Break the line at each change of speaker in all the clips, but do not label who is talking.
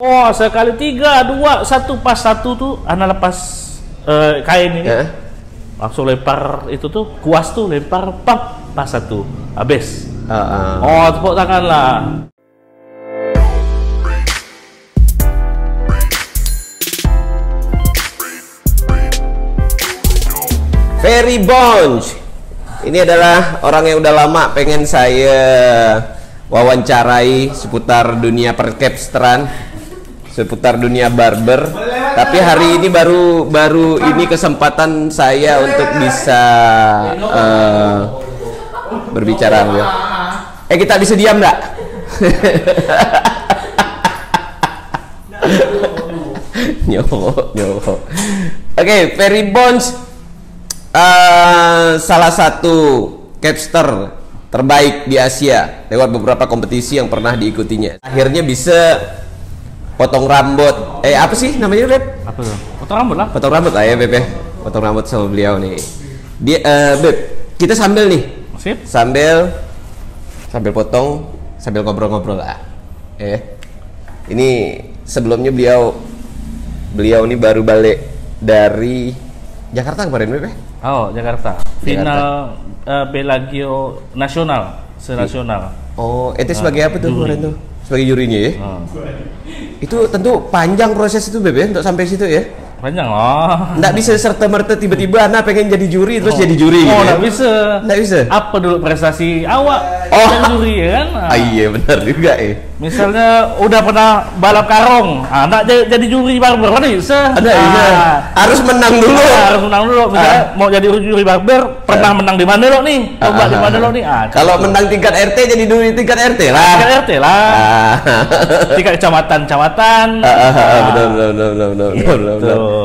Oh, sekali 3, 2, 1 pas 1 tuh anak lepas kain ini. Langsung lempar itu tuh, kuas tuh lempar pap pas 1. Habis. Oh, tepuk tangan lah.
Ferry Bonch. Ini adalah orang yang udah lama pengen saya wawancarai seputar dunia perkepsteran, seputar dunia barber. Tapi hari ini baru ini kesempatan saya untuk bisa berbicara. Kita bisa diam nggak? Nyowo. Oke, Ferry Bonch salah satu capster terbaik di Asia lewat beberapa kompetisi yang pernah diikutinya. Akhirnya bisa potong rambut. Apa sih namanya, Beb?
Apa tuh? Potong rambut lah.
Potong rambut lah ya, Beb. Potong rambut sama beliau nih. Dia Beb, kita sambil nih.
Sip.
Sambil potong, sambil ngobrol-ngobrol lah. Ini sebelumnya beliau ini baru balik dari Jakarta kemarin, Beb.
Oh, Jakarta. Final Bellagio nasional, senasional.
Oh, itu sebagai apa tuh kemarin tuh? Sebagai jurinya ya? Itu tentu panjang proses itu, Beb, ya, untuk sampai situ ya?
Panjang loh.
Nggak bisa serta-merta tiba-tiba anak pengen jadi juri terus jadi juri gitu.
Nggak bisa.
Nggak bisa.
Apa dulu prestasi awak jadi juri ya kan?
Iya benar juga ya.
Misalnya udah pernah balap karung, anak jadi juri barber kan bisa.
Harus menang dulu.
Harus menang dulu. Misalnya mau jadi juri barber, pernah menang di mana lo nih? Coba di mana lo nih?
Kalau menang tingkat RT jadi juri tingkat RT lah.
Tingkat RT lah. Tingkat kecamatan.
Betul.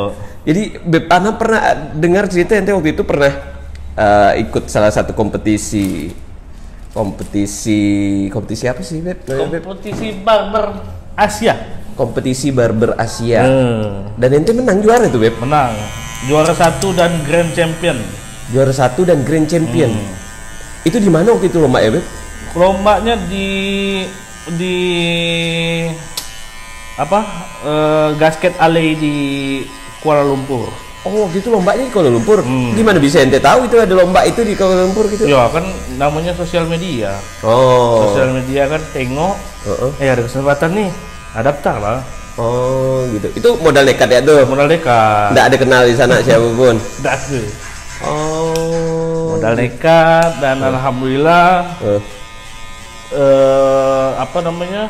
Jadi Beb, Ana pernah dengar cerita ente waktu itu pernah ikut salah satu kompetisi apa sih, Beb?
Kompetisi barber Asia.
Kompetisi barber Asia. Dan ente menang juara itu, Beb?
Menang. Juara 1 dan Grand Champion.
Juara 1 dan Grand Champion. Itu di mana waktu itu lomba ya, Beb?
Lombanya di apa? Gasket Alley di Kuala Lumpur.
Oh, waktu itu lombanya di Kuala Lumpur. Gimana bisa ente tahu itu ada lomba itu di Kuala Lumpur gitu?
Ya kan namanya sosial media.
Oh.
Sosial media kan tengok. Ada kesempatan nih, daftar lah.
Oh, gitu. Itu modal nekat ya tuh?
Modal nekat.
Nggak ada kenal di sana siapapun?
Nggak ada.
Oh.
Modal nekat dan alhamdulillah apa namanya?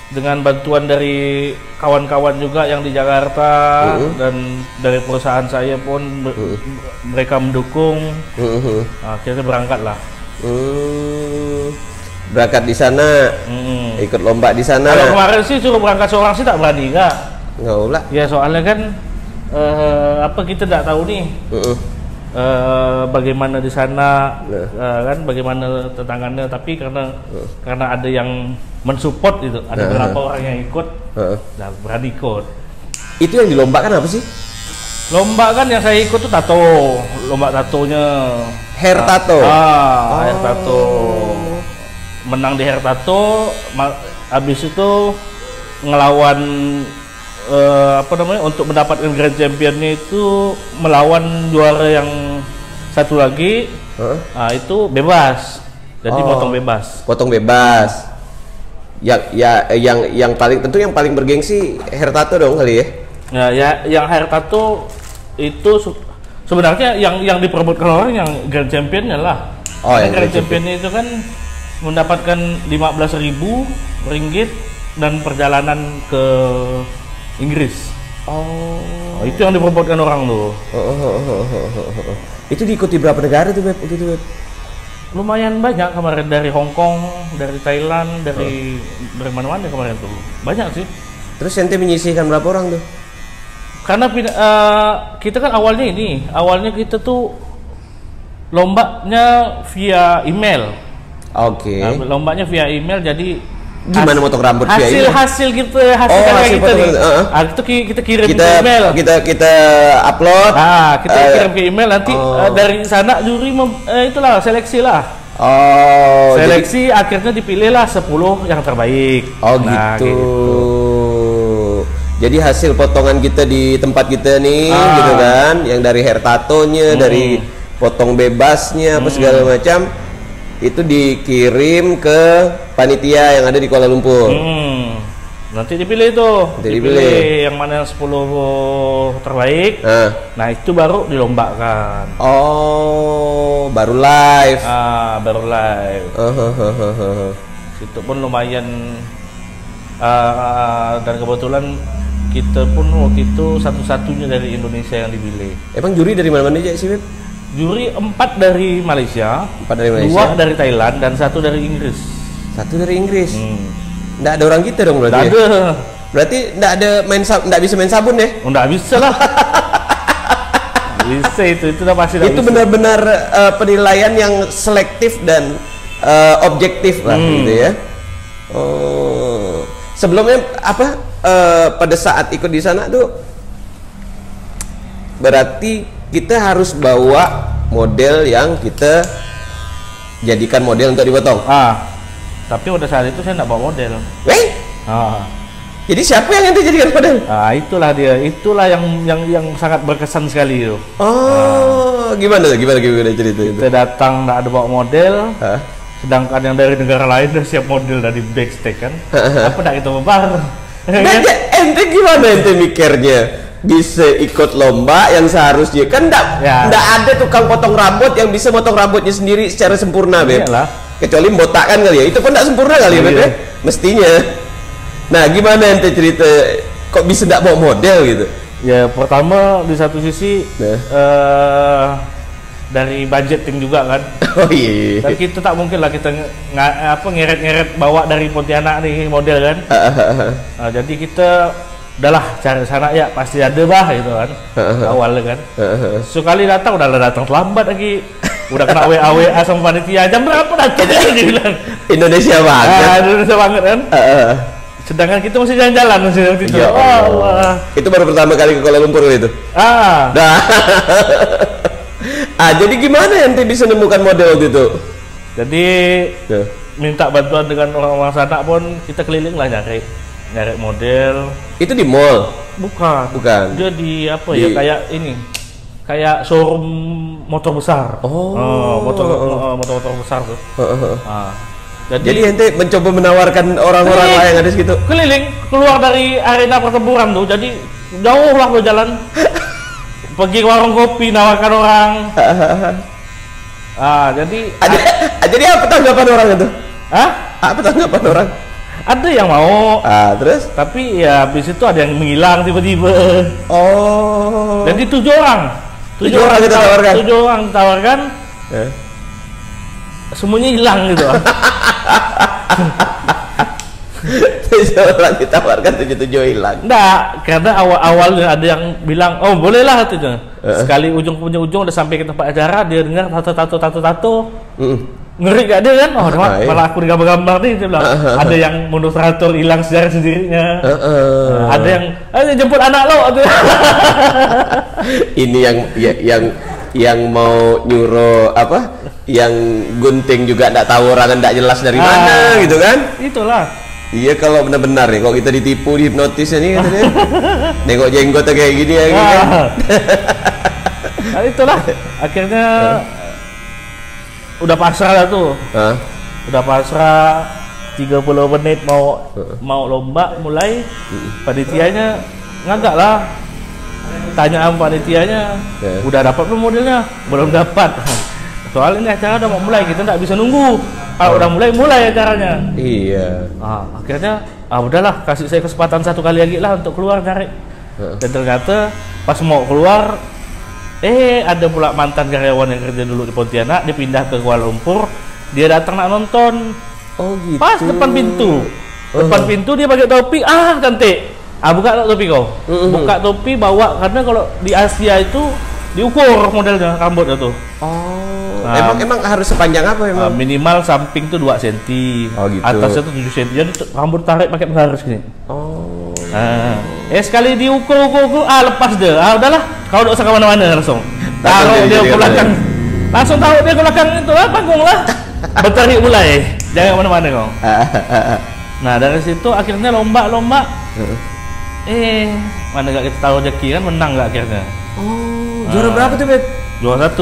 Dengan bantuan dari kawan-kawan juga yang di Jakarta dan dari perusahaan saya pun mereka mendukung. Akhirnya berangkat lah.
Berangkat di sana, ikut lomba di sana.
Kalau kemarin sih suruh berangkat seorang sih tak berani nggak
lah. Ya
soalnya kan apa kita tidak tahu nih bagaimana di sana kan bagaimana tetangganya, tapi karena ada yang mensupport itu, ada beberapa orang yang ikut, dan berani ikut.
Itu yang dilombakan apa sih?
Lomba kan yang saya ikut tuh tato, lomba tatonya.
Hair tato.
Hair tato. Menang di hair tato, habis itu ngelawan apa namanya, untuk mendapatkan Grand Championnya itu melawan juara yang satu lagi. Itu bebas. Jadi potong bebas.
Potong bebas. Yang paling tentu yang paling bergengsi hair tato dong kali ya.
Ya, yang hair tato itu sebenarnya yang diperebutkan orang yang Grand Championnya lah. Yang Grand Championnya itu kan mendapatkan 15.000 ringgit dan perjalanan ke Inggris. Itu yang diperebutkan orang tuh. Itu diikuti berapa negara tuh, Beb? Gitu, Beb? Lumayan banyak kemarin, dari Hong Kong, dari Thailand, dari mana-mana kemarin tuh. Banyak sih.
Terus ente menyisihkan berapa orang tuh?
Karena kita kan awalnya kita tuh lombanya via email.
Oke.
Lombanya via email, jadi
gimana motong rambut via email?
Hasil karya kita nih. Itu kita kirim ke email.
Kita upload.
Kita kirim ke email, nanti dari sana juri itulah seleksi lah.
Oh,
seleksi akhirnya dipilihlah 10 yang terbaik.
Oh gitu. Jadi hasil potongan kita di tempat kita nih, gitu kan, yang dari hair tattoo-nya, dari potong bebasnya, apa segala macam, itu dikirim ke panitia yang ada di Kuala Lumpur.
Nanti dipilih tuh, dipilih yang mana yang 10 terbaik. Nah itu baru dilombakan.
Oh, baru live.
Baru live. Itu pun lumayan. Dan kebetulan kita pun waktu itu satu-satunya dari Indonesia yang dipilih.
Emang juri dari mana-mana aja sih, Beb?
Juri 4 dari Malaysia,
4 dari Malaysia,
2 dari Thailand, dan 1 dari Inggris.
1 dari Inggris. Nggak ada orang kita dong berarti.
Nggak ada.
Berarti nggak bisa main sabun ya?
Oh, nggak bisa lah. Bisa itu udah pasti.
Itu benar-benar penilaian yang selektif dan objektif lah, gitu ya. Oh, sebelumnya apa? Pada saat ikut di sana tuh, berarti kita harus bawa model yang kita jadikan model untuk dipotong.
Tapi pada saat itu saya nggak bawa model.
Jadi siapa yang nanti jadikan model?
Itulah dia, itulah yang sangat berkesan sekali itu.
Gimana cerita itu?
Kita datang nggak ada bawa model, sedangkan yang dari negara lain udah siap model dari backstage kan. Apa nggak kita babar?
Ente gimana ente mikirnya bisa ikut lomba yang seharusnya kan nggak ada tukang potong rambut yang bisa potong rambutnya sendiri secara sempurna, Beb. Kecuali botakan kali ya, itu pun nggak sempurna kali ya, Beb. Mestinya. Nah, gimana ente cerita kok bisa nggak bawa model gitu? Ya
pertama di satu sisi dari budgeting juga kan.
Oh iya.
Dan kita tak mungkin lah kita ngeret-ngeret bawa dari Pontianak nih model kan. Jadi kita udahlah cari sana ya, pasti ada bah gitu kan. Awalnya kan. Sekali datang udah datang terlambat lagi. Udah kena WA sama panitia, jam berapa datang dia bilang.
Indonesia banget.
Indonesia banget kan. Sedangkan kita masih jalan-jalan masih waktu itu.
Ya Allah. Itu baru pertama kali ke Kuala Lumpur itu. Jadi gimana ente bisa nemukan model waktu itu?
Jadi minta bantuan dengan orang-orang sana pun kita keliling lah nyari model.
Itu di mall?
Bukan. Dia di apa ya, kayak ini, kayak showroom motor besar. Motor besar tuh.
Jadi ente mencoba menawarkan orang-orang lain yang ada di situ.
Keliling keluar dari arena pertempuran tuh, jadi jauh lah berjalan. Pergi ke warung kopi nawarkan orang.
Jadi apa tanggapan orang itu? Apa tanggapan orang?
Ada yang mau.
Terus?
Tapi ya habis itu ada yang menghilang tiba-tiba. Jadi 7 orang.
7 orang kita tawarkan.
7 orang ditawarkan. Semuanya hilang gitu.
7 orang ditawarkan, 7 hilang.
Enggak, karena awalnya ada yang bilang, oh bolehlah katanya. Sekali ujung udah sampai ke tempat acara, dia dengar tato. Ngeri gak dia kan? Malah aku digambar-gambar nih, dia bilang. Ada yang monostrator hilang secara sendirinya. Ada yang jemput anak lo. Ini yang mau nyuruh apa? Yang gunting juga enggak tahu orang, enggak jelas dari mana gitu kan? Itulah. Iya, kalau benar-benar nih, kalau kita ditipu, dihipnotis ini katanya. Nengok jenggot kayak gini ya gitu kan. Nah, itulah akhirnya udah pasrah lah tuh. Udah pasrah 30 menit mau lomba mulai. Panitianya ngagak lah. Tanya sama panitianya, udah dapat belum modelnya? Belum dapat. Soalnya ini acara udah mau mulai, kita nggak bisa nunggu. Kalau udah mulai acaranya. Iya. Akhirnya udahlah, kasih saya kesempatan 1 kali lagi lah untuk keluar cari. Dan ternyata pas mau keluar, ada pula mantan karyawan yang kerja dulu di Pontianak, dia pindah ke Kuala Lumpur, dia datang nak nonton. Oh gitu. Pas depan pintu. Depan pintu dia pakai topi, cantik. Buka topi kau. Buka topi bawa, karena kalau di Asia itu diukur modelnya rambutnya tuh. Emang harus sepanjang apa emang? Minimal samping tuh 2 cm. Gitu. Atasnya tuh 7 cm. Jadi rambut tarik pakai penggaris gini. Sekali diukur, lepas deh. Udahlah, kau udah usah kemana-mana langsung. Taruh dia ke belakang. Langsung taruh dia ke belakang itu lah, panggung lah. bentar yuk mulai, jangan kemana-mana kau. Nah dari situ akhirnya lomba, mana gak kita tahu rezeki kan menang gak akhirnya.
Oh, juara berapa tuh Beb?
Juara 1.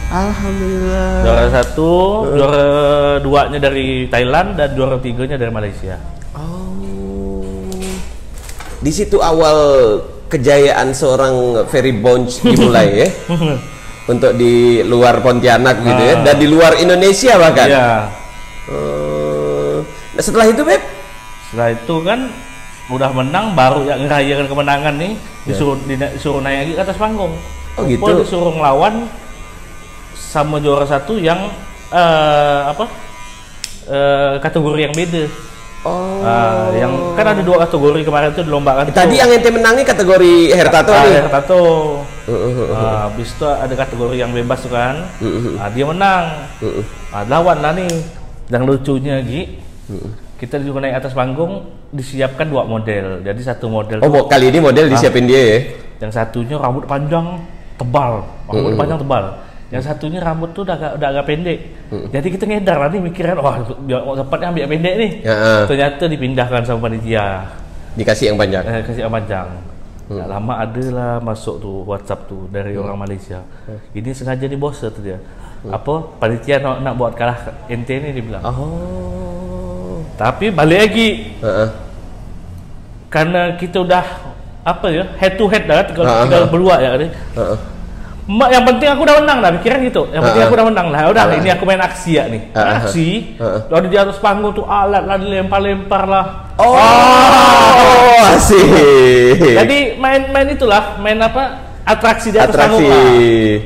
Alhamdulillah.
Juara 1, juara 2-nya dari Thailand dan juara 3-nya dari Malaysia.
Oh, di situ awal kejayaan seorang Ferry Bonch dimulai ya. Untuk di luar Pontianak gitu ya, dan di luar Indonesia bahkan.
Iya.
Nah, setelah itu Beb?
Setelah itu kan udah menang, baru yang ngerayakan kemenangan nih disuruh naik lagi ke atas panggung.
Oh gitu.
Disuruh ngelawan sama juara 1 yang kategori yang beda.
Oh.
Yang kan ada 2 kategori kemarin tuh dilombakan.
Tadi yang ente menangi kategori Hertato nih.
Hertato. Habis itu ada kategori yang bebas tuh kan. Dia menang. Lawan lah nih. Yang lucunya kita juga naik atas panggung, disiapkan 2 model. Jadi 1 model.
Oh, kali ini model disiapin dia ya.
Yang satunya rambut panjang tebal, yang satunya rambut tuh udah agak pendek. Jadi kita ngedar lah nih mikiran, wah tempatnya ambil pendek nih. Ternyata dipindahkan sama panitia,
dikasih yang panjang.
Kasih yang panjang. Nggak lama ada lah masuk tuh WhatsApp tuh dari orang Malaysia. Ini sengaja nih bos tuh dia. Apa panitia nak buat kalah ente nih dibilang.
Oh.
Tapi balik lagi. Karena kita udah head to head dah tinggal berdua ya kan. Yang penting aku udah menang lah, pikiran gitu. Yang penting aku udah menang lah. Udah ini aku main aksi ya nih. Aksi. Lalu di atas panggung tuh alat lah dilempar-lempar lah.
Oh, asik.
Jadi main itulah, main atraksi di atas panggung lah.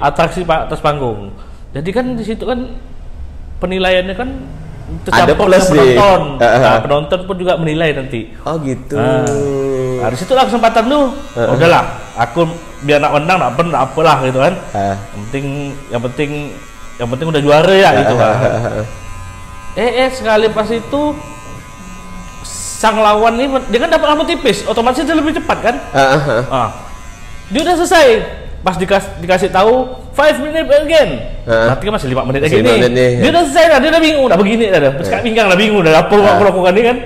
Atraksi atas panggung. Jadi kan di situ kan penilaiannya kan tercampur dengan penonton. Penonton pun juga menilai nanti.
Oh gitu.
Nah, di situ lah kesempatan lu. Udahlah, aku biar nak menang, nak apalah gitu kan. Yang penting udah juara ya gitu kan. Sekali pas itu sang lawan nih dia kan dapat rambut tipis, otomatis dia lebih cepat kan. Dia udah selesai. Pas dikasih tahu 5 minutes again. Berarti kan masih 5 menit lagi nih. Dia udah selesai lah, dia udah bingung, udah begini dah. Sekarang pinggang lah bingung, udah apa aku lakukan ini kan.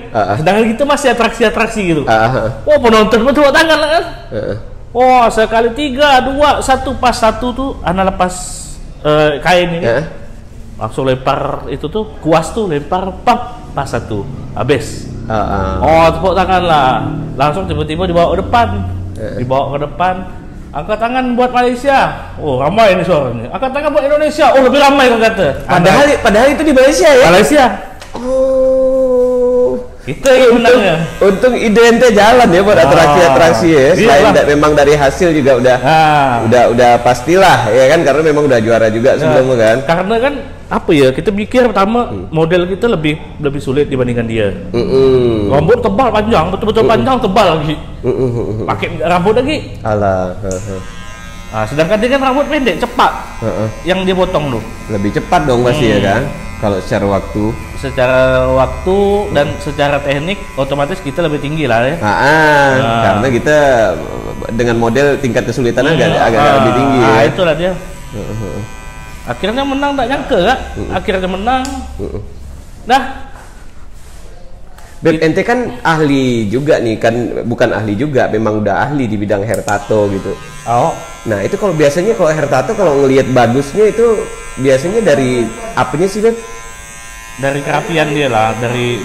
Sedangkan kita masih atraksi gitu. Wah, penonton pun tepuk tangan lah kan. Wah, sekali 3, 2, 1 pas 1 tuh anak lepas kain ini. Langsung lempar itu tuh, kuas tuh lempar pas 1. Habis. Oh, tepuk tangan lah. Langsung tiba-tiba dibawa ke depan. Dibawa ke depan. Angkat tangan buat Malaysia. Oh, ramai ini suaranya. Angkat tangan buat Indonesia. Oh, lebih ramai kan kata.
Padahal itu di Malaysia ya?
Malaysia.
Oh.
Kita yang menangnya.
Untung ide ente jalan ya buat atraksi-atraksi ya. Selain memang dari hasil juga udah pastilah ya kan, karena memang udah juara juga sebelumnya kan.
Karena kan kita pikir pertama model kita lebih sulit dibandingkan dia. Rambut tebal panjang, betul-betul panjang tebal lagi. Pakai rambut lagi.
Alah.
Sedangkan dia kan rambut pendek cepat. Yang dia potong tuh. Lebih
cepat dong pasti ya kan. Kalau secara waktu
dan secara teknik otomatis kita lebih tinggi lah ya.
Karena kita dengan model tingkat kesulitannya agak lebih tinggi ya.
Itulah dia. Akhirnya menang, tak nyangka kak. Akhirnya menang.
Beb, ente kan ahli juga nih kan, bukan ahli juga, memang udah ahli di bidang Hertato gitu. Nah itu kalau biasanya kalau Hertato kalau ngelihat bagusnya itu biasanya dari apanya sih Beb?
Dari kerapian dia lah, dari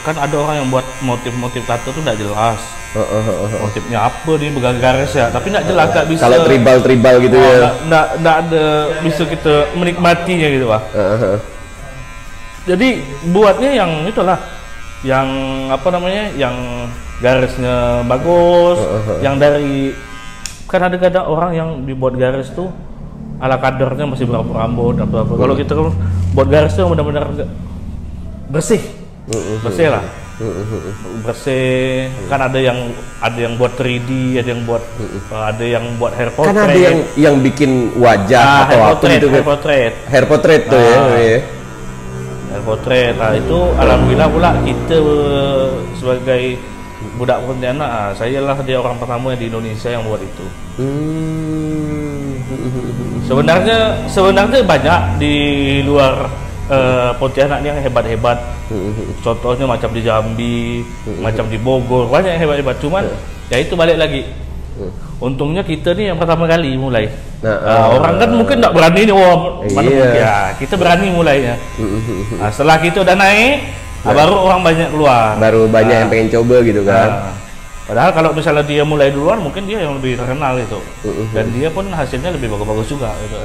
kan ada orang yang buat motif-motif tato tuh nggak jelas. Motifnya apa dia bergaris ya, tapi nggak jelas, nggak bisa.
Kalau tribal gitu ya.
Nggak ada bisa kita menikmatinya gitu Pak. Jadi buatnya yang itulah, yang yang garisnya bagus, yang dari kan ada kadang orang yang dibuat garis tuh ala kadarnya masih berambut apa. Kalau kita kan buat garis tuh benar-benar bersih lah. Bersih. Kan ada yang buat 3D, ada yang buat hair portrait.
Kan ada yang bikin wajah atau apa gitu. Hair portrait tuh ya.
Hair portrait. Nah, itu alhamdulillah pula kita sebagai budak Pontianak, saya lah dia orang pertama di Indonesia yang buat itu. Sebenarnya banyak di luar Pontianak yang hebat-hebat. Contohnya macam di Jambi, macam di Bogor, banyak yang hebat-hebat. Cuman ya itu balik lagi. Untungnya kita nih yang pertama kali mulai. Orang kan mungkin nggak berani nih, ya kita berani mulainya. Setelah kita udah naik, baru orang banyak keluar.
Baru banyak yang pengen coba gitu kan.
Padahal kalau misalnya dia mulai duluan, mungkin dia yang lebih terkenal itu. Dan dia pun hasilnya lebih bagus-bagus juga gitu.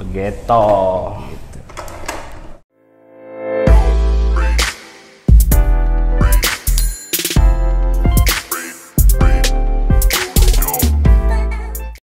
Begitu.